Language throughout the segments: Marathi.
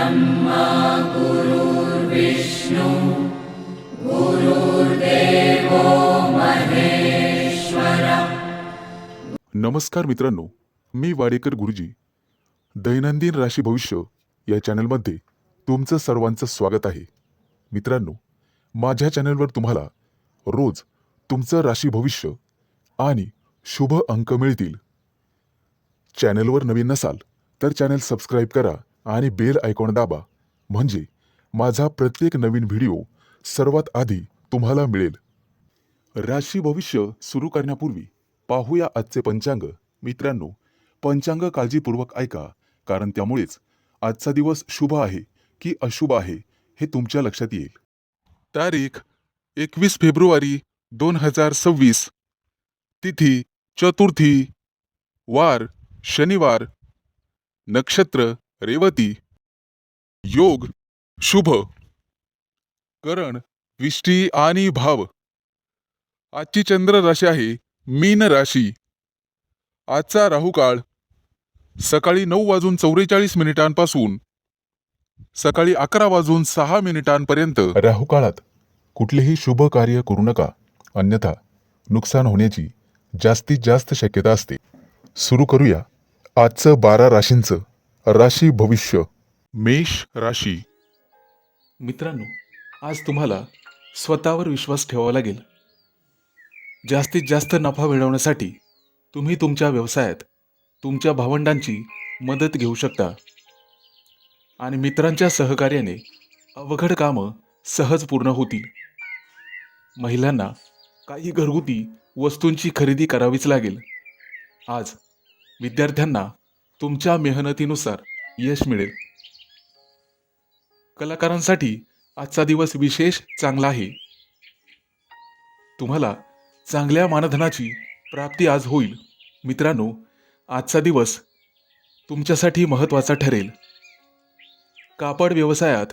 ब्रह्मा गुरुर्विष्णु गुरुर्देवो महेश्वरा। नमस्कार मित्रांनो, मी वाडेकर गुरुजी दैनंदिन राशी भविष्य या चॅनलमध्ये तुमचं सर्वांचं स्वागत आहे. मित्रांनो, माझ्या चॅनलवर तुम्हाला रोज तुमचं राशी भविष्य आणि शुभ अंक मिळतील. चॅनलवर नवीन नसाल तर चॅनल सबस्क्राईब करा आणि बेल आयकॉन दाबा, म्हणजे माझा प्रत्येक नवीन व्हिडिओ सर्वात आधी तुम्हाला मिळेल. राशी भविष्य सुरू करण्यापूर्वी पाहूया आजचे पंचांग. मित्रांनो, पंचांग काळजीपूर्वक ऐका, कारण त्यामुळेच आजचा दिवस शुभ आहे की अशुभ आहे हे तुमच्या लक्षात येईल. तारीख 21 फेब्रुवारी 2026. तिथी चतुर्थी. वार शनिवार. नक्षत्र रेवती. योग शुभ. करण विष्टी आणि भाव. आजची चंद्र राशी आहे मीन राशी. आजचा राहुकाळ सकाळी 9:44 सकाळी 11:06 राहुकाळात कुठलेही शुभ कार्य करू नका, अन्यथा नुकसान होण्याची जास्तीत जास्त शक्यता असते. सुरू करूया आजचं 12 राशींचं राशी भविष्य. मेष राशी. मित्रांनो, आज तुम्हाला स्वतःवर विश्वास ठेवावा लागेल. जास्तीत जास्त नफा मिळवण्यासाठी तुम्ही तुमच्या व्यवसायात तुमच्या भावंडांची मदत घेऊ शकता आणि मित्रांच्या सहकार्याने अवघड कामं सहज पूर्ण होतील. महिलांना काही घरगुती वस्तूंची खरेदी करावीच लागेल. आज विद्यार्थ्यांना तुमच्या मेहनतीनुसार यश मिळेल. कलाकारांसाठी आजचा दिवस विशेष चांगला आहे. तुम्हाला चांगल्या मानधनाची प्राप्ती आज होईल. मित्रांनो, आजचा दिवस तुमच्यासाठी महत्त्वाचा ठरेल. कापड व्यवसायात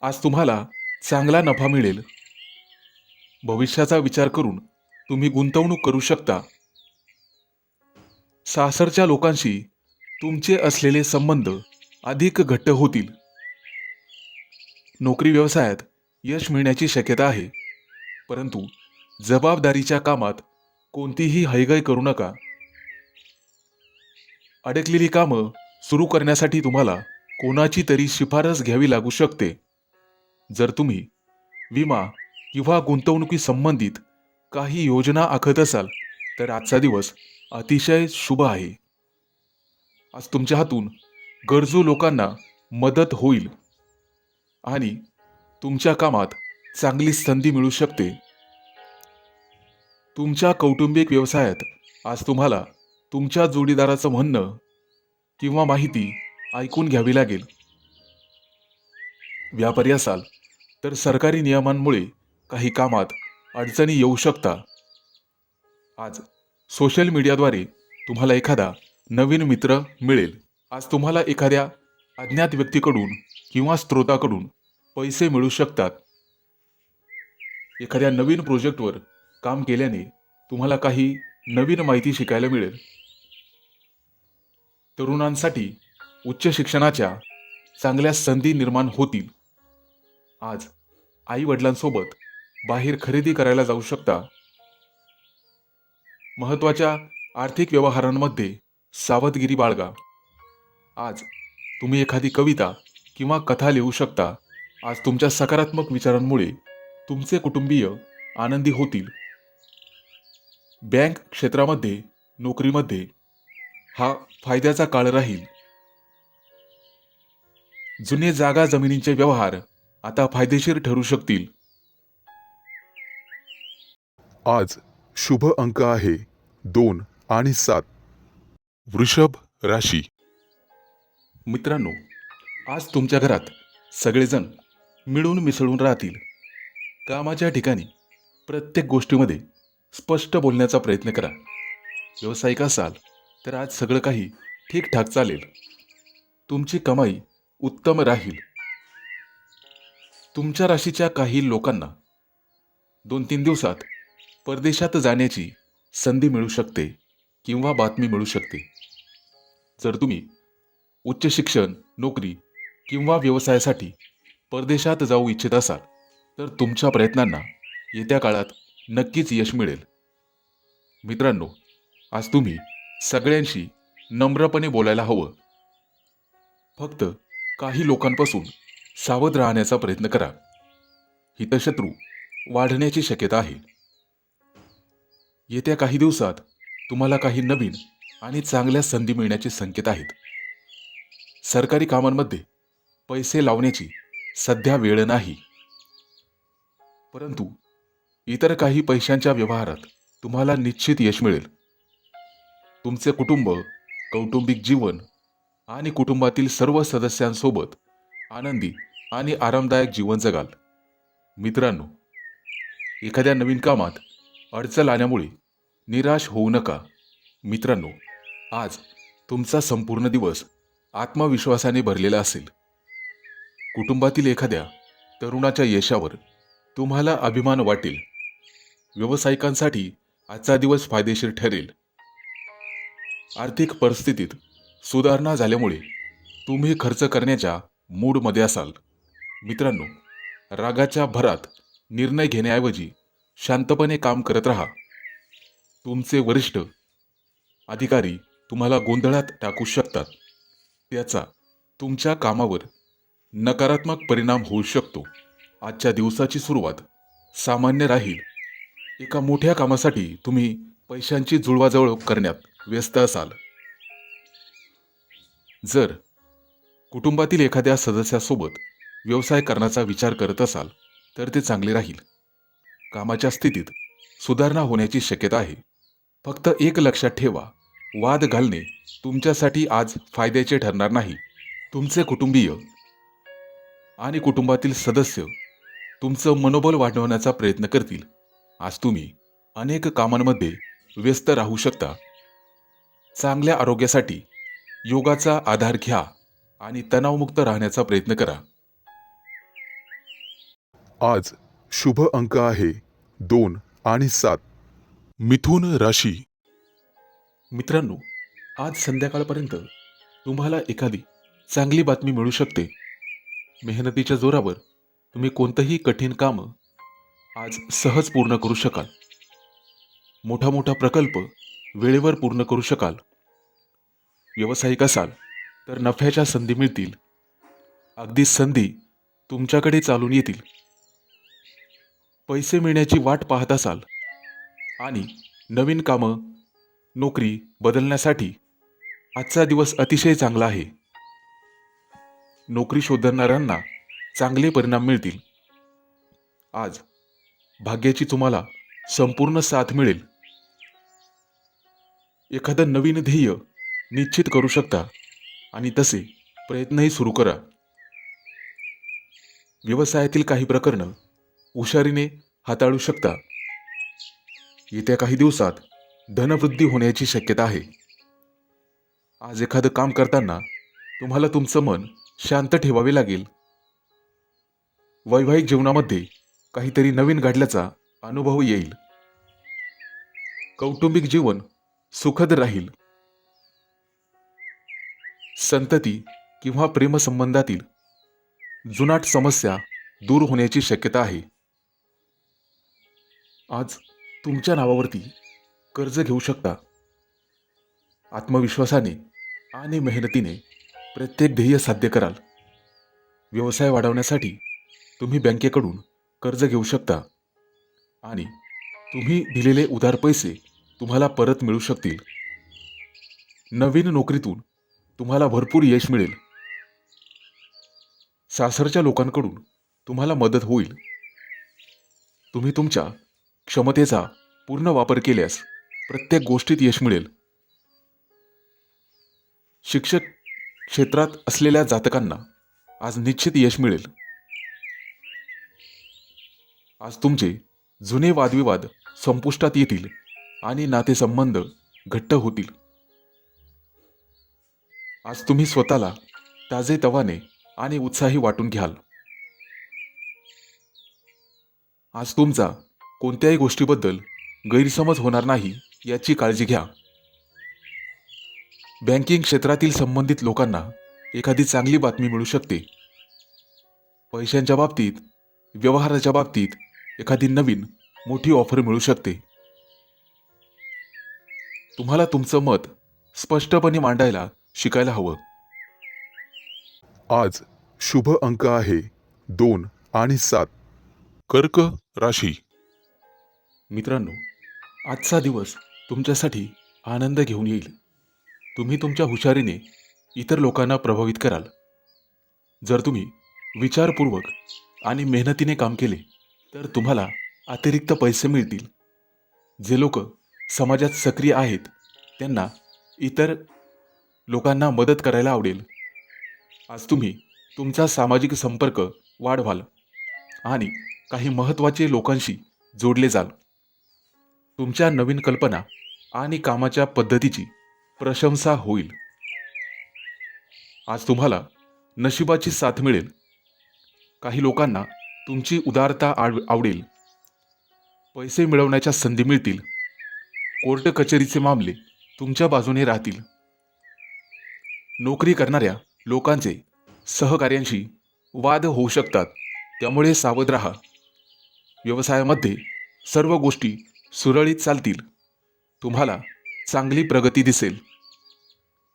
आज तुम्हाला चांगला नफा मिळेल. भविष्याचा विचार करून तुम्ही गुंतवणूक करू शकता. सासरच्या लोकांशी तुमचे असलेले संबंध अधिक घट्ट होतील. नोकरी व्यवसायात यश मिळण्याची शक्यता आहे, परंतु जबाबदारीच्या कामात कोणतीही हयगय करू नका. अडकलेली कामं सुरू करण्यासाठी तुम्हाला कोणाची तरी शिफारस घ्यावी लागू शकते. जर तुम्ही विमा किंवा गुंतवणुकी संबंधित काही योजना आखत असाल तर आजचा दिवस अतिशय शुभ आहे. आज तुमच्या हातून गरजू लोकांना मदत होईल आणि तुमच्या कामात चांगली संधी मिळू शकते. तुमच्या कौटुंबिक व्यवसायात आज तुम्हाला तुमच्या जोडीदाराचं म्हणणं किंवा माहिती ऐकून घ्यावी लागेल. व्यापारी असाल तर सरकारी नियमांमुळे काही कामात अडचणी येऊ शकता. आज सोशल मीडियाद्वारे तुम्हाला एखादा नवीन मित्र मिळेल. आज तुम्हाला एखाद्या अज्ञात व्यक्तीकडून किंवा स्रोताकडून पैसे मिळू शकतात. एखाद्या नवीन प्रोजेक्टवर काम केल्याने तुम्हाला काही नवीन माहिती शिकायला मिळेल. तरुणांसाठी उच्च शिक्षणाच्या चांगल्या संधी निर्माण होतील. आज आई वडिलांसोबत बाहेर खरेदी करायला जाऊ शकता. महत्त्वाच्या आर्थिक व्यवहारांमध्ये सावधगिरी बाळगा. आज तुम्ही एखादी कविता किंवा कथा लिहू शकता. आज तुमच्या सकारात्मक विचारांमुळे तुमचे कुटुंबीय आनंदी होतील. बँक क्षेत्रामध्ये नोकरीमध्ये हा फायद्याचा काळ राहील. जुने जागा जमिनींचे व्यवहार आता फायदेशीर ठरू शकतील. आज शुभ अंक आहे 2 आणि 7. वृषभ राशी. मित्रांनो, आज तुमच्या घरात सगळेजण मिळून मिसळून राहतील. कामाच्या ठिकाणी प्रत्येक गोष्टीमध्ये स्पष्ट बोलण्याचा प्रयत्न करा. व्यावसायिक असाल तर आज सगळं काही ठीकठाक चालेल. तुमची कमाई उत्तम राहील. तुमच्या राशीच्या काही लोकांना 2-3 दिवसात परदेशात जाण्याची संधी मिळू शकते किंवा बातमी मिळू शकते. जर तुम्ही उच्च शिक्षण, नोकरी किंवा व्यवसायासाठी परदेशात जाऊ इच्छित असाल तर तुमच्या प्रयत्नांना येत्या काळात नक्कीच यश मिळेल. मित्रांनो, आज तुम्ही सगळ्यांशी नम्रपणे बोलायला हवं. फक्त काही लोकांपासून सावध राहण्याचा प्रयत्न करा. हितशत्रू वाढण्याची शक्यता आहे. येत्या काही दिवसात तुम्हाला काही नवीन आणि चांगल्या संधी मिळण्याचे संकेत आहेत. सरकारी कामांमध्ये पैसे लावण्याची सध्या वेळ नाही, परंतु इतर काही पैशांच्या व्यवहारात तुम्हाला निश्चित यश मिळेल. तुमचे कुटुंब, कौटुंबिक जीवन आणि कुटुंबातील सर्व सदस्यांसोबत आनंदी आणि आरामदायक जीवन जगाल. मित्रांनो, एखाद्या नवीन कामात अडचण आल्यामुळे निराश होऊ नका. मित्रांनो, आज तुमचा संपूर्ण दिवस आत्मविश्वासाने भरलेला असेल. कुटुंबातील एखाद्या तरुणाच्या यशावर तुम्हाला अभिमान वाटेल. व्यावसायिकांसाठी आजचा दिवस फायदेशीर ठरेल. आर्थिक परिस्थितीत सुधारणा झाल्यामुळे तुम्ही खर्च करण्याच्या मूडमध्ये असाल. मित्रांनो, रागाच्या भरात निर्णय घेण्याऐवजी शांतपणे काम करत राहा. तुमचे वरिष्ठ अधिकारी तुम्हाला गोंधळात टाकू शकतात. त्याचा तुमच्या कामावर नकारात्मक परिणाम होऊ शकतो. आजच्या दिवसाची सुरुवात सामान्य राहील. एका मोठ्या कामासाठी तुम्ही पैशांची जुळवाजुळव करण्यात व्यस्त असाल. जर कुटुंबातील एखाद्या सदस्यासोबत व्यवसाय करण्याचा विचार करत असाल तर ते चांगले राहील. कामाच्या स्थितीत सुधारणा होण्याची शक्यता आहे. फक्त एक लक्षात ठेवा, वाद घालणे तुमच्यासाठी आज फायद्याचे ठरणार नाही. तुमचे कुटुंबीय आणि कुटुंबातील सदस्य तुमचं मनोबल वाढवण्याचा प्रयत्न करतील. आज तुम्ही अनेक कामांमध्ये व्यस्त राहू शकता. चांगल्या आरोग्यासाठी योगाचा आधार घ्या आणि तणावमुक्त राहण्याचा प्रयत्न करा. आज शुभ अंक आहे 2 आणि 7. मिथुन राशी. मित्रांनो, आज संध्याकाळपर्यंत तुम्हाला एखादी चांगली बातमी मिळू शकते. मेहनतीच्या जोरावर तुम्ही कोणतंही कठीण काम आज सहज पूर्ण करू शकाल. मोठा मोठा प्रकल्प वेळेवर पूर्ण करू शकाल. व्यावसायिक असाल तर नफ्याच्या संधी मिळतील. अगदी संधी तुमच्याकडे चालून येतील. पैसे मिळण्याची वाट पाहत असाल आणि नवीन कामं, नोकरी बदलण्यासाठी आजचा दिवस अतिशय चांगला आहे. नोकरी शोधणाऱ्यांना चांगले परिणाम मिळतील. आज भाग्याची तुम्हाला संपूर्ण साथ मिळेल. एखादं नवीन ध्येय निश्चित करू शकता आणि तसे प्रयत्नही सुरू करा. व्यवसायातील काही प्रकरणं हुशारीने हाताळू शकता. येत्या काही दिवसात धनवृद्धी होण्याची शक्यता आहे. आज एखादं काम करताना तुम्हाला तुमचं मन शांत ठेवावे लागेल. वैवाहिक जीवनामध्ये काहीतरी नवीन घडल्याचा अनुभव येईल. कौटुंबिक जीवन सुखद राहील. संतती किंवा प्रेमसंबंधातील जुनाट समस्या दूर होण्याची शक्यता आहे. आज तुमच्या नावावरती कर्ज घेऊ शकता. आत्मविश्वासाने आणि मेहनतीने प्रत्येक ध्येय साध्य कराल. व्यवसाय वाढवण्यासाठी तुम्ही बँकेकडून कर्ज घेऊ शकता आणि तुम्ही दिलेले उधार पैसे तुम्हाला परत मिळू शकतील. नवीन नोकरीतून तुम्हाला भरपूर यश मिळेल. सासरच्या लोकांकडून तुम्हाला मदत होईल. तुम्ही तुमच्या क्षमतेचा पूर्ण वापर केल्यास प्रत्येक गोष्टीत यश मिळेल. शिक्षक क्षेत्रात असलेल्या जातकांना आज निश्चित यश मिळेल. आज तुमचे जुने वादविवाद संपुष्टात येतील आणि नातेसंबंध घट्ट होतील. आज तुम्ही स्वतःला ताजेतवाने आणि उत्साही वाटून घ्याल. आज तुमचा कोणत्याही गोष्टीबद्दल गैरसमज होणार नाही याची काळजी घ्या. बँकिंग क्षेत्रातील संबंधित लोकांना एखादी चांगली बातमी मिळू शकते. पैशांच्या बाबतीत, व्यवहाराच्या बाबतीत एखादी नवीन मोठी ऑफर मिळू शकते. तुम्हाला तुमचं मत स्पष्टपणे मांडायला शिकायला हवं. आज शुभ अंक आहे 2 आणि 7. कर्क राशी. मित्रांनो, आजचा दिवस तुमच्यासाठी आनंद घेऊन येईल. तुम्ही तुमच्या हुशारीने इतर लोकांना प्रभावित कराल. जर तुम्ही विचारपूर्वक आणि मेहनतीने काम केले तर तुम्हाला अतिरिक्त पैसे मिळतील. जे लोक समाजात सक्रिय आहेत त्यांना इतर लोकांना मदत करायला आवडेल. आज तुम्ही तुमचा सामाजिक संपर्क वाढवाल आणि काही महत्त्वाचे लोकांशी जोडले जाल. तुमच्या नवीन कल्पना आणि कामाच्या पद्धतीची प्रशंसा होईल. आज तुम्हाला नशिबाची साथ मिळेल. काही लोकांना तुमची उदारता आवडेल. पैसे मिळवण्याच्या संधी मिळतील. कोर्ट कचेरीचे मामले तुमच्या बाजूने राहतील. नोकरी करणाऱ्या लोकांचे सहकार्यांशी वाद होऊ शकतात, त्यामुळे सावध राहा. व्यवसायामध्ये सर्व गोष्टी सुरळीत चालतील. तुम्हाला चांगली प्रगती दिसेल.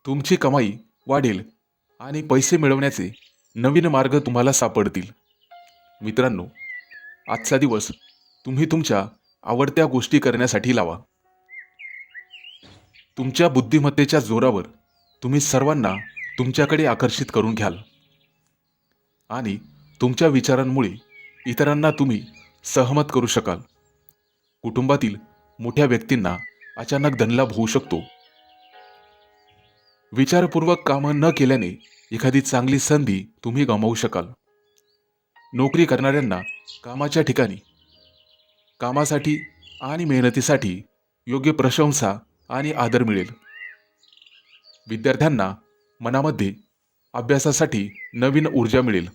तुमची कमाई वाढेल आणि पैसे मिळवण्याचे नवीन मार्ग तुम्हाला सापडतील. मित्रांनो, आजचा दिवस तुम्ही तुमच्या आवडत्या गोष्टी करण्यासाठी लावा. तुमच्या बुद्धिमत्तेच्या जोरावर तुम्ही सर्वांना तुमच्याकडे आकर्षित करून घ्याल आणि तुमच्या विचारांमुळे इतरांना तुम्ही सहमत करू शकाल. कुटुंबातील मोठ्या व्यक्तींना अचानक धनलाभ होऊ शकतो. विचारपूर्वक कामं न केल्याने एखादी चांगली संधी तुम्ही गमावू शकाल. नोकरी करणाऱ्यांना कामाच्या ठिकाणी कामासाठी आणि मेहनतीसाठी योग्य प्रशंसा आणि आदर मिळेल. विद्यार्थ्यांना मनामध्ये अभ्यासासाठी नवीन ऊर्जा मिळेल.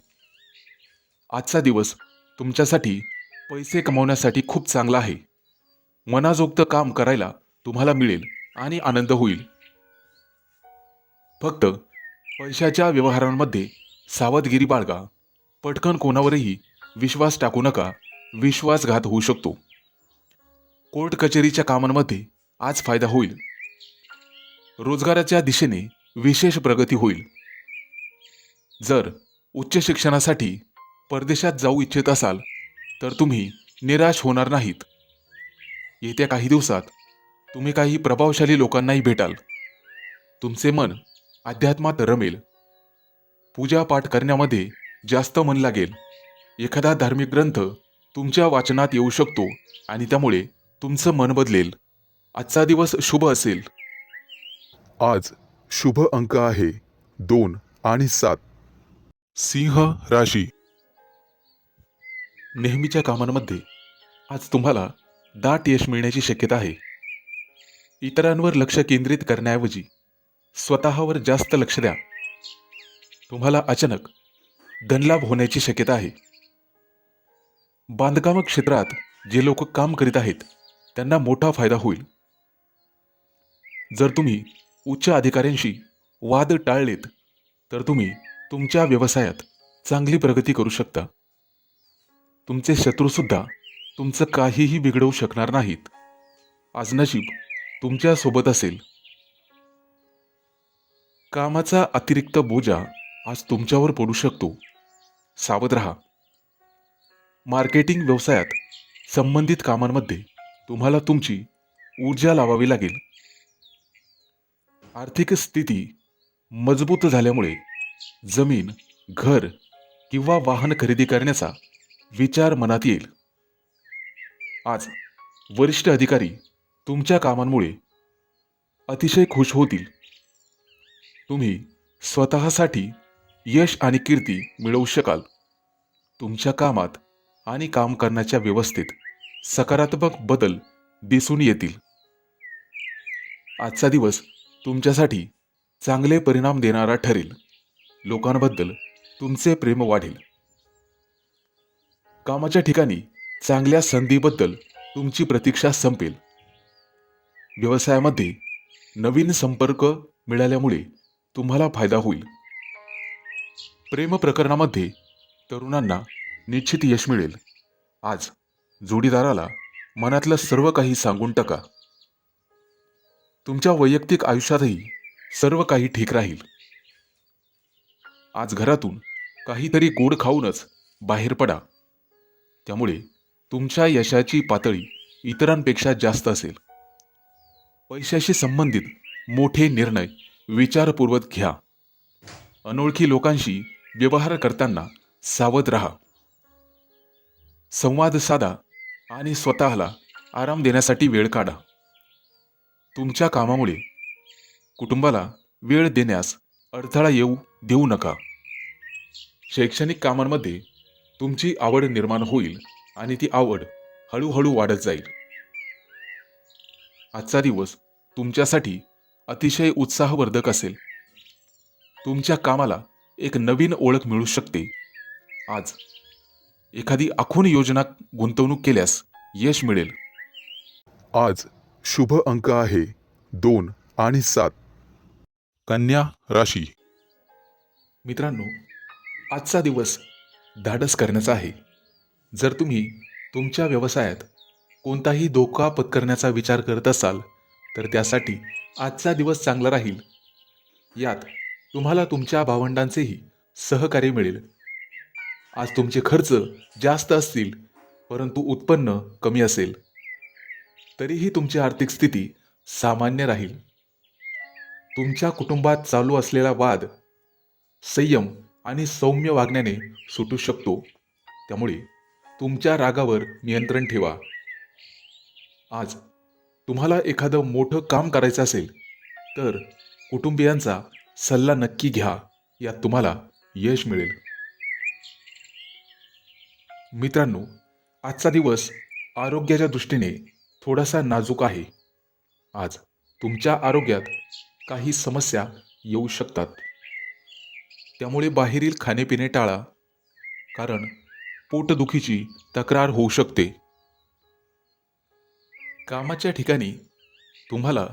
आजचा दिवस तुमच्यासाठी पैसे कमावण्यासाठी खूप चांगला आहे. मनाजोगतं काम करायला तुम्हाला मिळेल आणि आनंद होईल. फक्त पैशाच्या व्यवहारांमध्ये सावधगिरी बाळगा. पटकन कोणावरही विश्वास टाकू नका. विश्वासघात होऊ शकतो. कोर्ट कचेरीच्या कामांमध्ये आज फायदा होईल. रोजगाराच्या दिशेने विशेष प्रगती होईल. जर उच्च शिक्षणासाठी परदेशात जाऊ इच्छित असाल तर तुम्ही निराश होणार नाहीत. येत्या काही दिवसात तुम्ही काही प्रभावशाली लोकांनाही भेटाल. तुमचे मन अध्यात्मात रमेल. पूजापाठ करण्यामध्ये जास्त मन लागेल. एखादा धार्मिक ग्रंथ तुमच्या वाचनात येऊ शकतो आणि त्यामुळे तुमचं मन बदलेल. आजचा दिवस शुभ असेल. आज शुभ अंक आहे 2 आणि 7. सिंह राशी. नेहमीच्या कामांमध्ये आज तुम्हाला दाट यश मिळण्याची शक्यता आहे. इतरांवर लक्ष केंद्रित करण्याऐवजी स्वतःवर जास्त लक्ष द्या. तुम्हाला अचानक धनलाभ होण्याची शक्यता आहे. बांधकाम क्षेत्रात जे लोक काम करीत आहेत त्यांना मोठा फायदा होईल. जर तुम्ही उच्च अधिकाऱ्यांशी वाद टाळलेत तर तुम्ही तुमच्या व्यवसायात चांगली प्रगती करू शकता. तुमचे शत्रूसुद्धा तुमचं काहीही बिघडवू शकणार नाहीत. आज नशीब तुमच्या सोबत असेल. कामाचा अतिरिक्त बोजा आज तुमच्यावर पडू शकतो. सावध राहा. मार्केटिंग व्यवसायात संबंधित कामांमध्ये तुम्हाला तुमची ऊर्जा लावावी लागेल. आर्थिक स्थिती मजबूत झाल्यामुळे जमीन, घर किंवा वाहन खरेदी करण्याचा विचार मनात येईल. आज वरिष्ठ अधिकारी तुमच्या कामांमुळे अतिशय खुश होतील. तुम्ही स्वतःसाठी यश आणि कीर्ती मिळवू शकाल. तुमच्या कामात आणि काम करण्याच्या व्यवस्थेत सकारात्मक बदल दिसून येतील. आजचा दिवस तुमच्यासाठी चांगले परिणाम देणारा ठरेल. लोकांबद्दल तुमचे प्रेम वाढेल. कामाच्या ठिकाणी चांगल्या संधीबद्दल तुमची प्रतीक्षा संपेल. व्यवसायामध्ये नवीन संपर्क मिळाल्यामुळे तुम्हाला फायदा होईल. प्रेम प्रकरणामध्ये तरुणांना निश्चित यश मिळेल. आज जोडीदाराला मनातलं सर्व काही सांगून टाका. तुमच्या वैयक्तिक आयुष्यातही सर्व काही ठीक राहील. आज घरातून काहीतरी गोड खाऊनच बाहेर पडा. त्यामुळे तुमच्या यशाची पातळी इतरांपेक्षा जास्त असेल. पैशाशी संबंधित मोठे निर्णय विचारपूर्वक घ्या. अनोळखी लोकांशी व्यवहार करताना सावध राहा. संवाद साधा आणि स्वतःला आराम देण्यासाठी वेळ काढा. तुमच्या कामामुळे कुटुंबाला वेळ देण्यास अडथळा येऊ देऊ नका. शैक्षणिक कामांमध्ये तुमची आवड निर्माण होईल आणि ती आवड हळूहळू वाढत जाईल. आजचा दिवस तुमच्यासाठी अतिशय उत्साहवर्धक असेल. तुमच्या कामाला एक नवीन ओळख मिळू शकते. आज एखादी आखून योजना गुंतवणूक केल्यास यश मिळेल. आज शुभ अंक आहे 2 आणि 7. कन्या राशी. मित्रांनो, आजचा दिवस धाडस करण्याचा आहे. जर तुम्ही तुमच्या व्यवसायात कोणताही धोका पत्करण्याचा विचार करत असाल तर त्यासाठी आजचा दिवस चांगला राहील. यात तुम्हाला तुमच्या भावंडांचेही सहकार्य मिळेल. आज तुमचे खर्च जास्त असतील परंतु उत्पन्न कमी असेल. तरीही तुमची आर्थिक स्थिती सामान्य राहील. तुमच्या कुटुंबात चालू असलेला वाद संयम आणि सौम्य वागण्याने सुटू शकतो. त्यामुळे तुमच्या रागावर नियंत्रण ठेवा. आज तुम्हाला एखादं मोठं काम करायचं असेल तर कुटुंबियांचा सल्ला नक्की घ्या. यात तुम्हाला यश मिळेल. मित्रांनो, आजचा दिवस आरोग्याच्या दृष्टीने थोडासा नाजूक आहे. आज तुमच्या आरोग्यात काही समस्या येऊ शकतात. त्यामुळे बाहेरील खाणेपिणे टाळा, कारण पोटदुखीची तक्रार होऊ शकते. कामाच्या ठिकाणी तुम्हाला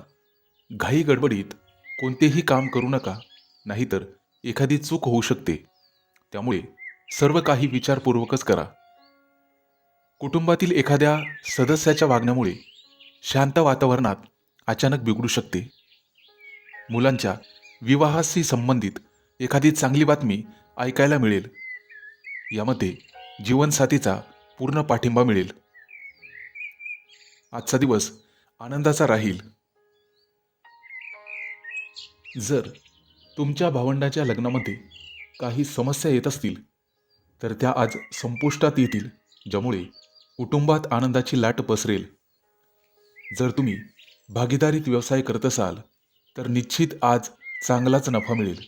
घाई गडबडीत कोणतेही काम करू नका, नाहीतर एखादी चूक होऊ शकते. त्यामुळे सर्व काही विचारपूर्वकच करा. कुटुंबातील एखाद्या सदस्याच्या वागण्यामुळे शांत वातावरणात अचानक बिघडू शकते. मुलांच्या विवाहाशी संबंधित एखादी चांगली बातमी ऐकायला मिळेल. यामध्ये जीवनसाथीचा पूर्ण पाठिंबा मिळेल. आजचा दिवस आनंदाचा राहील. जर तुमच्या भावंडाच्या लग्नामध्ये काही समस्या येत असतील तर त्या आज संपुष्टात येतील, ज्यामुळे कुटुंबात आनंदाची लाट पसरेल. जर तुम्ही भागीदारीत व्यवसाय करत असाल तर निश्चित आज चांगलाच नफा मिळेल.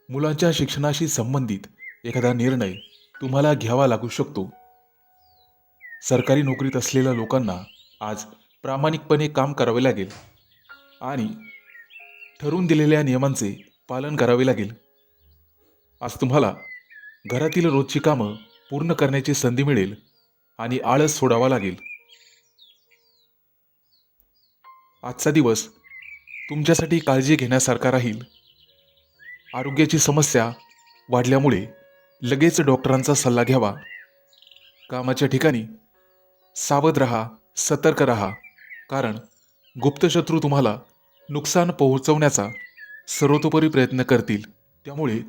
मुलांच्या शिक्षणाशी संबंधित एखादा निर्णय तुम्हाला घ्यावा लागू शकतो. सरकारी नोकरीत असलेल्या लोकांना आज प्रामाणिकपणे काम करावे लागेल आणि ठरवून दिलेल्या नियमांचे पालन करावे लागेल. आज तुम्हाला घरातील रोजची कामं पूर्ण करण्याची संधी मिळेल आणि आळस सोडावा लागेल. आजचा दिवस तुमच्यासाठी काळजी घेण्यासारखा राहील. आरोग्याची समस्या वाढल्यामुळे लगेच डॉक्टरांचा सल्ला घ्यावा. कामाच्या ठिकाणी सावध राहा, सतर्क राहा, कारण गुप्तशत्रू तुम्हाला नुकसान पोहोचवण्याचा सर्वतोपरी प्रयत्न करतील. त्यामुळे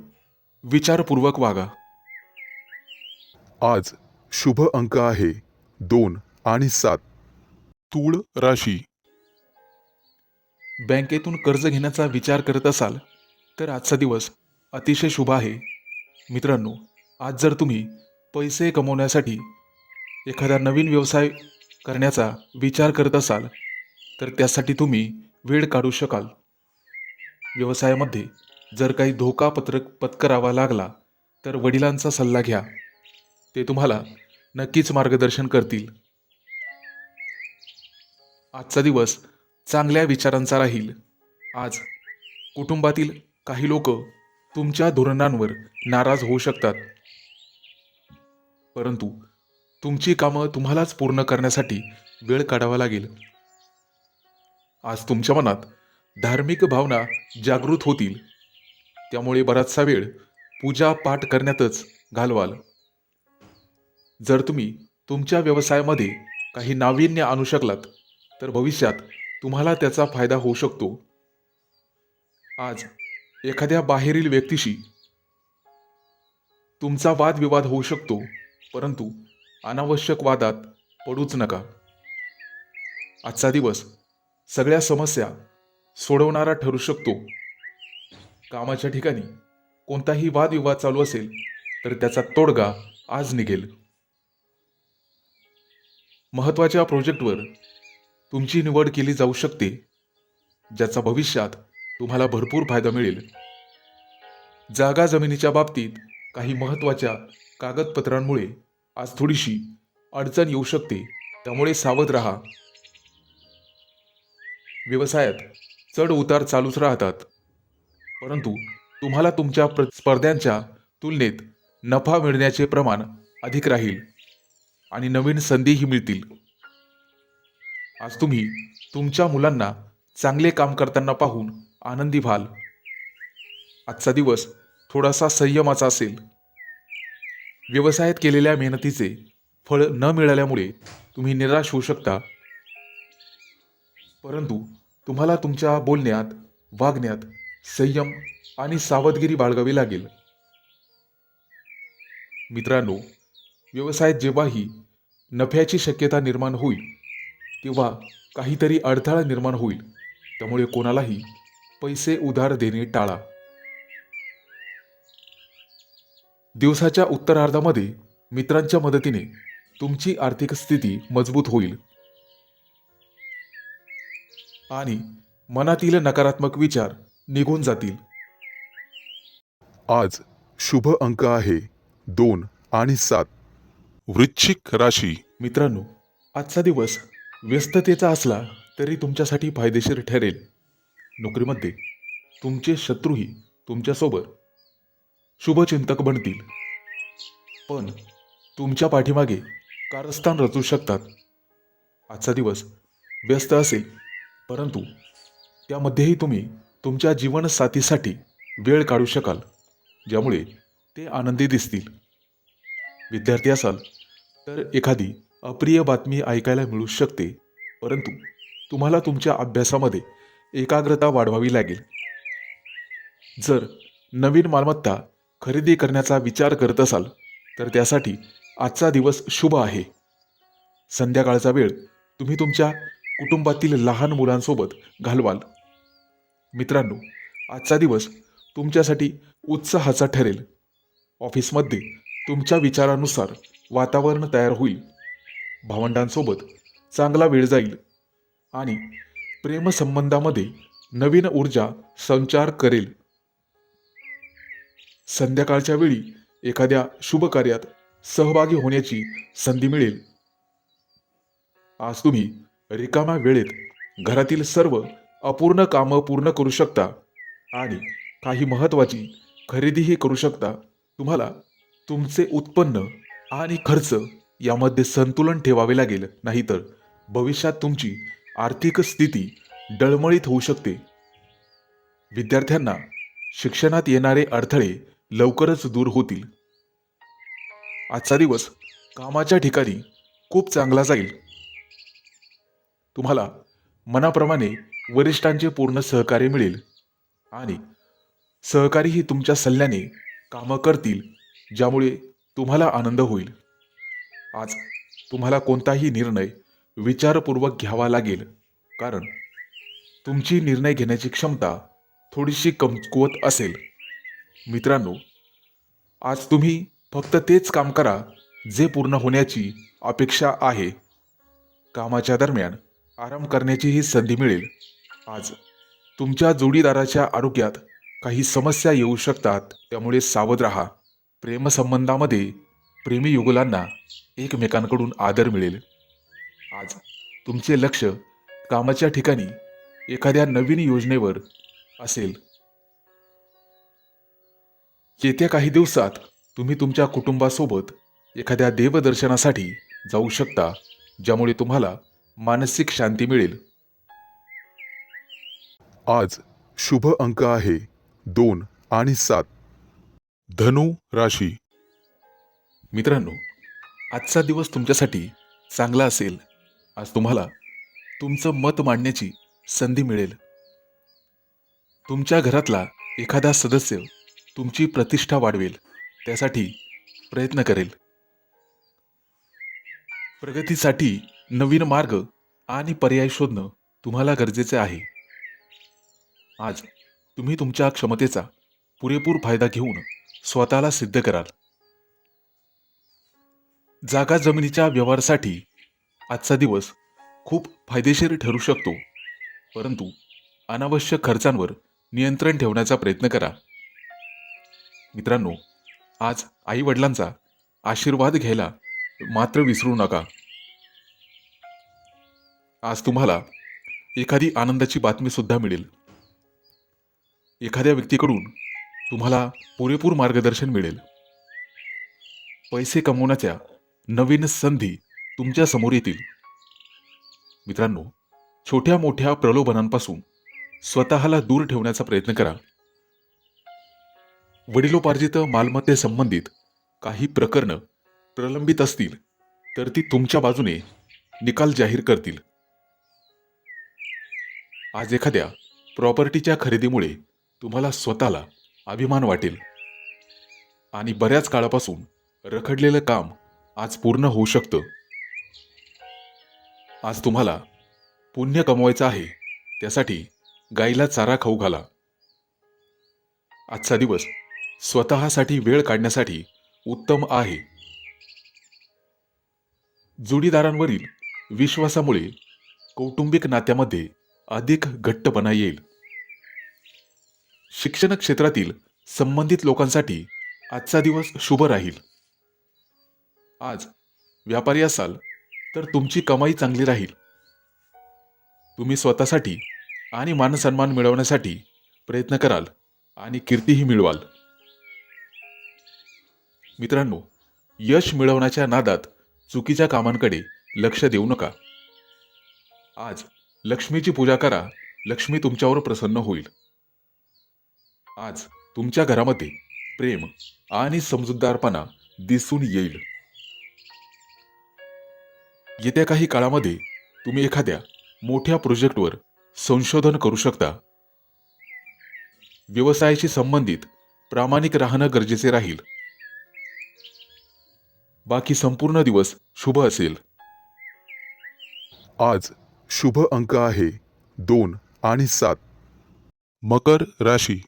विचारपूर्वक वागा. आज शुभ अंक आहे 2 आणि 7. तूळ राशी. बँकेतून कर्ज घेण्याचा विचार करत असाल तर आजचा दिवस अतिशय शुभ आहे. मित्रांनो, आज जर तुम्ही पैसे कमवण्यासाठी एखादा नवीन व्यवसाय करण्याचा विचार करत असाल तर त्यासाठी तुम्ही वेळ काढू शकाल. व्यवसायामध्ये जर काही धोका पत्करावा लागला तर वडिलांचा सल्ला घ्या. ते तुम्हाला नक्कीच मार्गदर्शन करतील. आजचा दिवस चांगल्या विचारांचा राहील. आज कुटुंबातील काही लोक तुमच्या धोरणांवर नाराज होऊ शकतात, परंतु तुमची कामं तुम्हालाच पूर्ण करण्यासाठी वेळ काढावा लागेल. आज तुमच्या मनात धार्मिक भावना जागृत होतील. त्यामुळे बराचसा वेळ पूजा पाठ करण्यातच घालवाल. जर तुम्ही तुमच्या व्यवसायामध्ये काही नाविन्य आणू शकलात तर भविष्यात तुम्हाला त्याचा फायदा होऊ शकतो. आज एखाद्या बाहेरील व्यक्तीशी तुमचा वादविवाद होऊ शकतो, परंतु अनावश्यक वादात पडूच नका. आजचा दिवस सगळ्या समस्या सोडवणारा ठरू शकतो. कामाच्या ठिकाणी कोणताही वादविवाद चालू असेल तर त्याचा तोडगा आज निघेल. महत्त्वाच्या प्रोजेक्टवर तुमची निवड केली जाऊ शकते, ज्याचा भविष्यात तुम्हाला भरपूर फायदा मिळेल. जागा जमिनीच्या बाबतीत काही महत्त्वाच्या कागदपत्रांमुळे आज थोडीशी अडचण येऊ शकते, त्यामुळे सावध राहा. व्यवसायात चढ उतार चालूच राहतात, परंतु तुम्हाला तुमच्या स्पर्ध्यांच्या तुलनेत नफा मिळण्याचे प्रमाण अधिक राहील आणि नवीन संधीही मिळतील. आज तुम्ही तुमच्या मुलांना चांगले काम करताना पाहून आनंदी व्हाल. आजचा दिवस थोडासा संयमाचा असेल. व्यवसायात केलेल्या मेहनतीचे फळ न मिळाल्यामुळे तुम्ही निराश होऊ शकता, परंतु तुम्हाला तुमच्या बोलण्यात, वागण्यात संयम आणि सावधगिरी बाळगावी लागेल. मित्रांनो, व्यवसायात जेव्हाही नफ्याची शक्यता निर्माण होईल तेव्हा काहीतरी अडथळा निर्माण होईल, त्यामुळे कोणालाही पैसे उधार देणे टाळा. दिवसाच्या उत्तरार्धामध्ये मित्रांच्या मदतीने तुमची आर्थिक स्थिती मजबूत होईल आणि मनातील नकारात्मक विचार निघून जातील. आज शुभ अंक आहे 2 आणि 7. वृश्चिक राशी. मित्रांनो, आजचा दिवस व्यस्ततेचा असला तरी तुमच्यासाठी फायदेशीर ठरेल. नोकरीमध्ये तुमचे शत्रूही तुमच्यासोबत शुभचिंतक बनतील, पण तुमच्या पाठीमागे कारस्थान रचू शकतात. आजचा दिवस व्यस्त असेल, परंतु त्यामध्येही तुम्ही तुमच्या जीवनसाथीसाठी वेळ काढू शकाल, ज्यामुळे ते आनंदी दिसतील. विद्यार्थी असाल तर एखादी अप्रिय बातमी ऐकायला मिळू शकते, परंतु तुम्हाला तुमच्या अभ्यासामध्ये एकाग्रता वाढवावी लागेल. जर नवीन मालमत्ता खरेदी करण्याचा विचार करत असाल तर त्यासाठी आजचा दिवस शुभ आहे. संध्याकाळचा वेळ तुम्ही तुमच्या कुटुंबातील लहान मुलांसोबत घालवाल. मित्रांनो, आजचा दिवस तुमच्यासाठी उत्साहाचा ठरेल. ऑफिसमध्ये तुमच्या विचारानुसार वातावरण तयार होईल. भावंडांसोबत चांगला वेळ जाईल आणि प्रेमसंबंधामध्ये नवीन ऊर्जा संचार करेल. संध्याकाळच्या वेळी एखाद्या शुभ कार्यात सहभागी होण्याची संधी मिळेल. आज तुम्ही रिकाम्या वेळेत घरातील सर्व अपूर्ण कामं पूर्ण करू शकता आणि काही महत्त्वाची खरेदीही करू शकता. तुम्हाला तुमचे उत्पन्न आणि खर्च यामध्ये संतुलन ठेवावे लागेल, नाहीतर भविष्यात तुमची आर्थिक स्थिती डळमळीत होऊ शकते. विद्यार्थ्यांना शिक्षणात येणारे अडथळे लवकरच दूर होतील. आजचा दिवस कामाच्या ठिकाणी खूप चांगला जाईल. तुम्हाला मनाप्रमाणे वरिष्ठांचे पूर्ण सहकार्य मिळेल आणि सहकारीही तुमच्या सल्ल्याने कामं करतील, ज्यामुळे तुम्हाला आनंद होईल. आज तुम्हाला कोणताही निर्णय विचारपूर्वक घ्यावा लागेल, कारण तुमची निर्णय घेण्याची क्षमता थोडीशी कमकुवत असेल. मित्रांनो, आज तुम्ही फक्त तेच काम करा जे पूर्ण होण्याची अपेक्षा आहे. कामाच्या दरम्यान आराम करण्याचीही संधी मिळेल. आज तुमच्या जोडीदाराच्या आरोग्यात काही समस्या येऊ शकतात, त्यामुळे सावध राहा. प्रेमसंबंधामध्ये प्रेमी युगुलांना एकमेकांकडून आदर मिळेल. आज तुमचे लक्ष कामाच्या ठिकाणी एखाद्या नवीन योजनेवर असेल. येत्या काही दिवसात तुम्ही तुमच्या कुटुंबासोबत एखाद्या देवदर्शनासाठी जाऊ शकता, ज्यामुळे तुम्हाला मानसिक शांती मिळेल. आज शुभ अंक आहे 2 आणि 7. धनु राशी. मित्रांनो, आजचा दिवस तुमच्यासाठी चांगला असेल. आज तुम्हाला तुमचं मत मांडण्याची संधी मिळेल. तुमच्या घरातला एखादा सदस्य तुमची प्रतिष्ठा वाढवेल, त्यासाठी प्रयत्न करेल. प्रगतीसाठी नवीन मार्ग आणि पर्याय शोधणं तुम्हाला गरजेचे आहे. आज तुम्ही तुमच्या क्षमतेचा पुरेपूर फायदा घेऊन स्वतःला सिद्ध कराल. जागा जमिनीच्या व्यवहारासाठी आजचा दिवस खूप फायदेशीर ठरू शकतो, परंतु अनावश्यक खर्चांवर नियंत्रण ठेवण्याचा प्रयत्न करा. मित्रांनो, आज आई वडिलांचा आशीर्वाद घ्यायला मात्र विसरू नका. आज तुम्हाला एखादी आनंदाची बातमी सुद्धा मिळेल. एखाद्या व्यक्तीकडून तुम्हाला पुरेपूर मार्गदर्शन मिळेल. पैसे कमवण्याच्या नवीन संधी तुमच्या समोर येतील. मित्रांनो, छोट्या मोठ्या प्रलोभनांपासून स्वतःला दूर ठेवण्याचा प्रयत्न करा. वडिलोपार्जित मालमत्तेसंबंधित काही प्रकरणं प्रलंबित असतील तर ती तुमच्या बाजूने निकाल जाहीर करतील. आज एखाद्या प्रॉपर्टीच्या खरेदीमुळे तुम्हाला स्वतःला अभिमान वाटेल आणि बऱ्याच काळापासून रखडलेलं काम आज पूर्ण होऊ शकतं. आज तुम्हाला पुण्य कमवायचं आहे, त्यासाठी गाईला चारा खाऊ घाला. आजचा दिवस स्वतःसाठी वेळ काढण्यासाठी उत्तम आहे. जोडीदारांवरील विश्वासामुळे कौटुंबिक नात्यामध्ये अधिक घट्टपणा येईल. शिक्षण क्षेत्रातील संबंधित लोकांसाठी आजचा दिवस शुभ राहील. आज व्यापारी असाल तर तुमची कमाई चांगली राहील. तुम्ही स्वतःसाठी आणि मानसन्मान मिळवण्यासाठी प्रयत्न कराल आणि कीर्तीही मिळवाल. मित्रांनो, यश मिळवण्याच्या नादात चुकीच्या कामांकडे लक्ष देऊ नका. आज लक्ष्मीची पूजा करा, लक्ष्मी तुमच्यावर प्रसन्न होईल. आज तुमच्या घरामध्ये प्रेम आणि समजूतदारपणा दिसून येईल. येत्या काही काळामध्ये तुम्ही एखाद्या मोठ्या प्रोजेक्टवर संशोधन करू शकता. व्यवसायाशी संबंधित प्रामाणिक राहणं गरजेचे राहील. बाकी संपूर्ण दिवस शुभ असेल. आज शुभ अंक आहे 2 आणि 7. मकर राशी.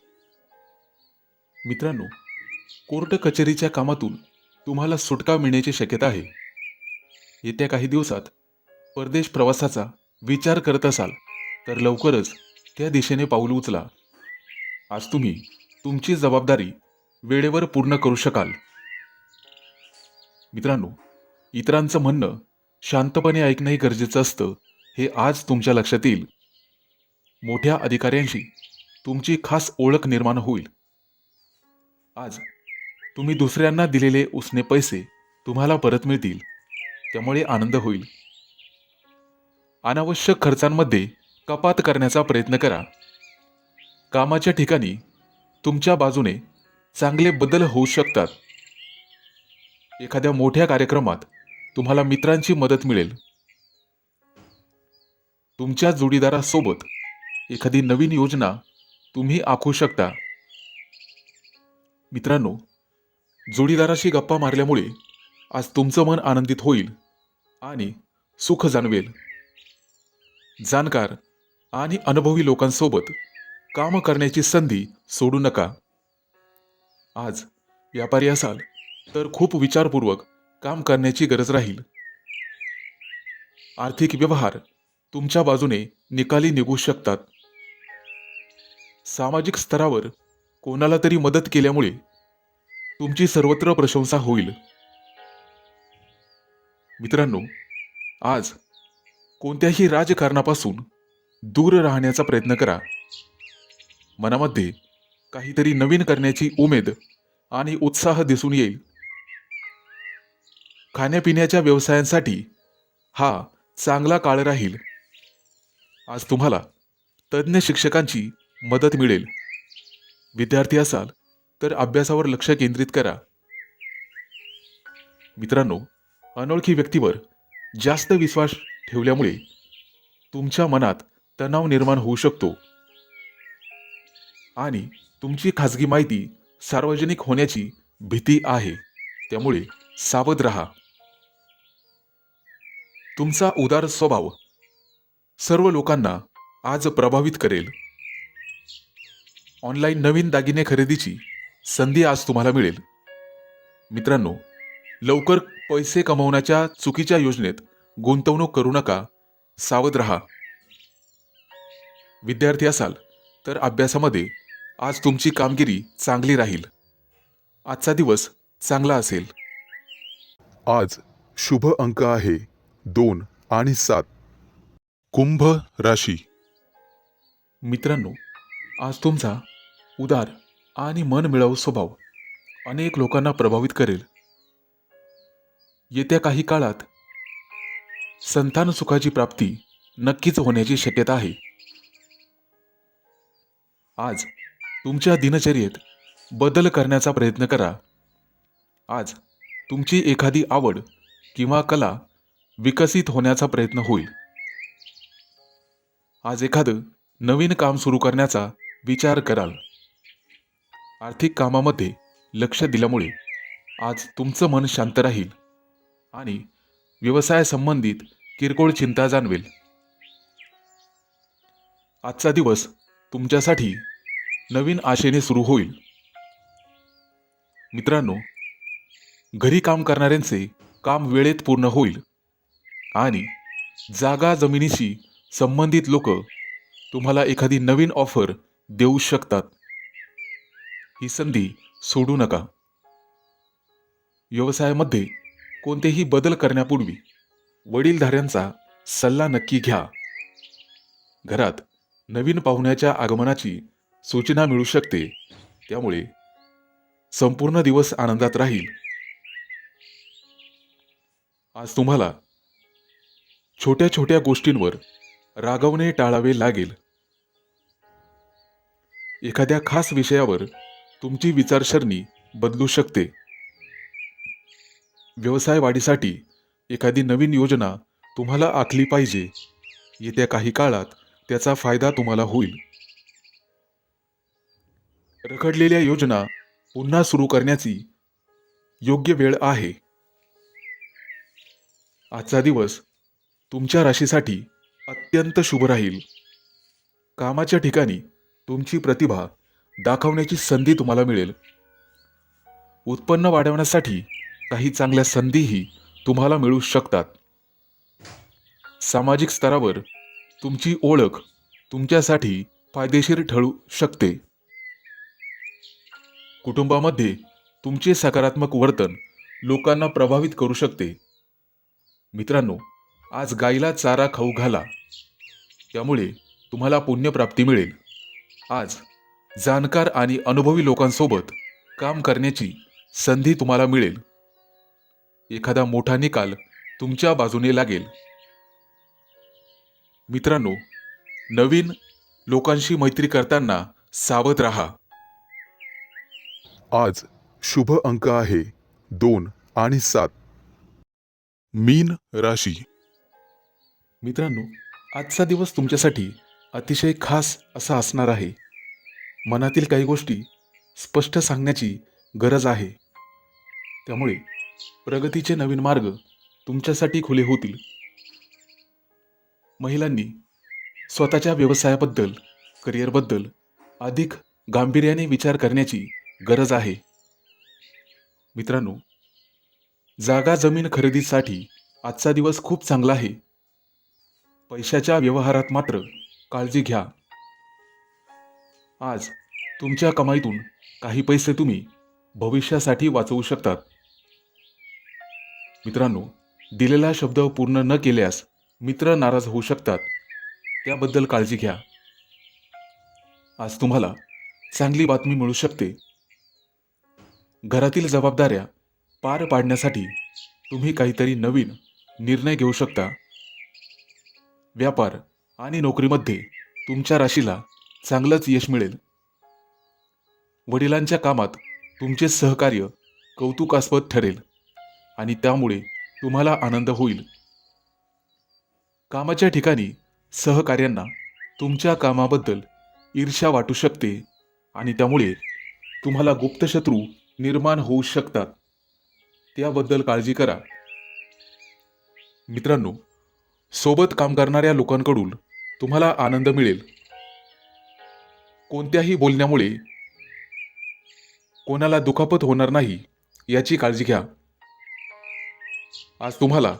मित्रांनो, कोर्ट कचेरीच्या कामातून तुम्हाला सुटका मिळण्याची शक्यता आहे. येत्या काही दिवसात परदेश प्रवासाचा विचार करत असाल तर लवकरच त्या दिशेने पाऊल उचला. आज तुम्ही तुमची जबाबदारी वेळेवर पूर्ण करू शकाल. मित्रांनो, इतरांचं म्हणणं शांतपणे ऐकणंही गरजेचं असतं, हे आज तुमच्या लक्षात येईल. मोठ्या अधिकाऱ्यांशी तुमची खास ओळख निर्माण होईल. आज तुम्ही दुसऱ्यांना दिलेले उसने पैसे तुम्हाला परत मिळतील, त्यामुळे आनंद होईल. अनावश्यक खर्चांमध्ये कपात करण्याचा प्रयत्न करा. कामाच्या ठिकाणी तुमच्या बाजूने चांगले बदल होऊ शकतात. एखाद्या मोठ्या कार्यक्रमात तुम्हाला मित्रांची मदत मिळेल. तुमच्या जोडीदारासोबत एखादी नवीन योजना तुम्ही आखू शकता. मित्रांनो, जोडीदाराशी गप्पा मारल्यामुळे आज तुमचं मन आनंदित होईल आणि सुख जाणवेल. जाणकार आणि अनुभवी लोकांसोबत काम करण्याची संधी सोडू नका. आज व्यापारी असाल तर खूप विचारपूर्वक काम करण्याची गरज राहील. आर्थिक व्यवहार तुमच्या बाजूने निकाली निघू शकतात. सामाजिक स्तरावर कोणाला तरी मदत केल्यामुळे तुमची सर्वत्र प्रशंसा होईल. मित्रांनो, आज कोणत्याही राजकारणापासून दूर राहण्याचा प्रयत्न करा. मनामध्ये काहीतरी नवीन करण्याची उमेद आणि उत्साह दिसून येईल. खाण्यापिण्याच्या व्यवसायांसाठी हा चांगला काळ राहील. आज तुम्हाला तज्ज्ञ शिक्षकांची मदत मिळेल. विद्यार्थी असाल तर अभ्यासावर लक्ष केंद्रित करा. मित्रांनो, अनोळखी व्यक्तीवर जास्त विश्वास ठेवल्यामुळे तुमच्या मनात तणाव निर्माण होऊ शकतो आणि तुमची खाजगी माहिती सार्वजनिक होण्याची भीती आहे. त्यामुळे सावध राहा. तुमचा उदार स्वभाव सर्व लोकांना आज प्रभावित करेल. ऑनलाईन नवीन दागिने खरेदीची संधी आज तुम्हाला मिळेल. मित्रांनो, लवकर पैसे कमवण्याच्या चुकीच्या योजनेत गुंतवणूक करू नका. सावध राहा. विद्यार्थी असाल तर अभ्यासामध्ये आज तुमची कामगिरी चांगली राहील. आजचा दिवस चांगला असेल. आज शुभ अंक आहे 2 आणि 7. कुंभ राशी. मित्रांनो, आज तुमचा उदार आणि मनमिळावू स्वभाव अनेक लोकांना प्रभावित करेल. येत्या काही काळात संतान सुखाची प्राप्ती नक्कीच होण्याची शक्यता आहे. आज तुमच्या दिनचर्येत बदल करण्याचा प्रयत्न करा. आज तुमची एखादी आवड किंवा कला विकसित होण्याचा प्रयत्न होईल. आज एखादं नवीन काम सुरू करण्याचा विचार कराल. आर्थिक कामामध्ये लक्ष दिल्यामुळे आज तुमचं मन शांत राहील आणि व्यवसायासंबंधित किरकोळ चिंता जाणवेल. आजचा दिवस तुमच्यासाठी नवीन आशेने सुरू होईल. मित्रांनो, घरी काम करणाऱ्यांचे काम वेळेत पूर्ण होईल आणि जागा जमिनीशी संबंधित लोक तुम्हाला एखादी नवीन ऑफर देऊ शकतात. ही संधी सोडू नका. व्यवसायामध्ये कोणतेही बदल करण्यापूर्वी वडीलधाऱ्यांचा सल्ला नक्की घ्या. घरात नवीन पाहुण्याच्या आगमनाची सूचना मिळू शकते. त्यामुळे संपूर्ण दिवस आनंदात राहील. आज तुम्हाला छोट्या छोट्या गोष्टींवर रागवणे टाळावे लागेल. एखाद्या खास विषयावर तुमची विचारसरणी बदलू शकते. व्यवसाय वाढीसाठी एखादी नवीन योजना तुम्हाला आखली पाहिजे. येत्या काही काळात त्याचा फायदा तुम्हाला होईल. रखडलेल्या योजना पुन्हा सुरू करण्याची योग्य वेळ आहे. आजचा दिवस तुमच्या राशीसाठी अत्यंत शुभ राहील. कामाच्या ठिकाणी तुमची प्रतिभा दाखवण्याची संधी तुम्हाला मिळेल. उत्पन्न वाढवण्यासाठी काही चांगल्या संधीही तुम्हाला मिळू शकतात. सामाजिक स्तरावर तुमची ओळख तुमच्यासाठी फायदेशीर ठरू शकते. कुटुंबामध्ये तुमचे सकारात्मक वर्तन लोकांना प्रभावित करू शकते. मित्रांनो, आज गाईला चारा खाऊ घाला. त्यामुळे तुम्हाला पुण्यप्राप्ती मिळेल. आज जाणकार आणि अनुभवी लोकांसोबत काम करण्याची संधी तुम्हाला मिळेल. एखादा मोठा निकाल तुमच्या बाजूने लागेल. मित्रांनो, नवीन लोकांशी मैत्री करताना सावध राहा. आज शुभ अंक आहे 2 आणि 7. मीन राशी. मित्रांनो, आजचा दिवस तुमच्यासाठी अतिशय खास असा असणार आहे. मनातील काही गोष्टी स्पष्ट सांगण्याची गरज आहे. त्यामुळे प्रगतीचे नवीन मार्ग तुमच्यासाठी खुले होतील. महिलांनी स्वतःच्या व्यवसायाबद्दल, करिअरबद्दल अधिक गांभीर्याने विचार करण्याची गरज आहे. मित्रांनो, जागा जमीन खरेदीसाठी आजचा दिवस खूप चांगला आहे. पैशाच्या व्यवहारात मात्र काळजी घ्या. आज तुमच्या कमाईतून काही पैसे तुम्ही भविष्यासाठी वाचवू शकतात. मित्रांनो, दिलेला शब्द पूर्ण न केल्यास मित्र नाराज होऊ शकतात. त्याबद्दल काळजी घ्या. आज तुम्हाला चांगली बातमी मिळू शकते. घरातील जबाबदाऱ्या पार पाडण्यासाठी तुम्ही काहीतरी नवीन निर्णय घेऊ शकता. व्यापार आणि नोकरीमध्ये तुमच्या राशीला चांगलंच यश मिळेल. वडिलांच्या कामात तुमचे सहकार्य कौतुकास्पद ठरेल आणि त्यामुळे तुम्हाला आनंद होईल. कामाच्या ठिकाणी सहकार्यांना तुमच्या कामाबद्दल ईर्ष्या वाटू शकते आणि त्यामुळे तुम्हाला गुप्त शत्रू निर्माण होऊ शकतात. त्याबद्दल काळजी करा. मित्रांनो, सोबत काम करणाऱ्या लोकांकडून तुम्हाला आनंद मिळेल. कोणत्याही बोलण्यामुळे कोणाला दुखापत होणार नाही याची काळजी घ्या. आज तुम्हाला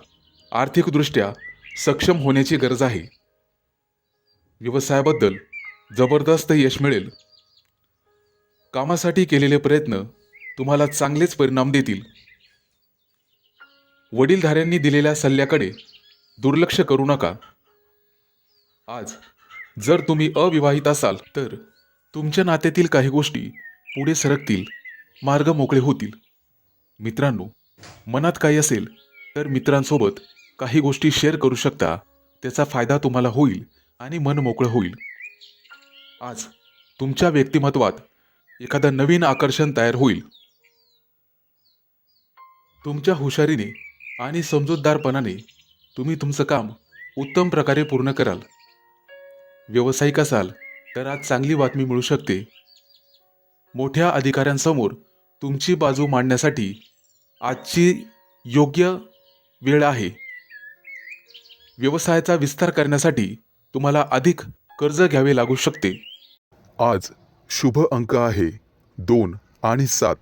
आर्थिकदृष्ट्या सक्षम होण्याची गरज आहे. व्यवसायाबद्दल जबरदस्त यश मिळेल. कामासाठी केलेले प्रयत्न तुम्हाला चांगलेच परिणाम देतील. वडीलधाऱ्यांनी दिलेल्या सल्ल्याकडे दुर्लक्ष करू नका. आज जर तुम्ही अविवाहित असाल तर तुमच्या नात्यातील काही गोष्टी पुढे सरकतील, मार्ग मोकळे होतील. मित्रांनो, मनात काही असेल तर मित्रांसोबत काही गोष्टी शेअर करू शकता. त्याचा फायदा तुम्हाला होईल आणि मन मोकळं होईल. आज तुमच्या व्यक्तिमत्वात एखादं नवीन आकर्षण तयार होईल. तुमच्या हुशारीने आणि समजूतदारपणाने तुम्ही तुमचं काम उत्तम प्रकारे पूर्ण कराल. व्यावसायिक असाल तर आज चांगली बातमी मिळू शकते. मोठ्या अधिकाऱ्यांसमोर तुमची बाजू मांडण्यासाठी आजची योग्य वेळ आहे. व्यवसायाचा विस्तार करण्यासाठी तुम्हाला अधिक कर्ज घ्यावे लागू शकते. आज शुभ अंक आहे 2 आणि 7.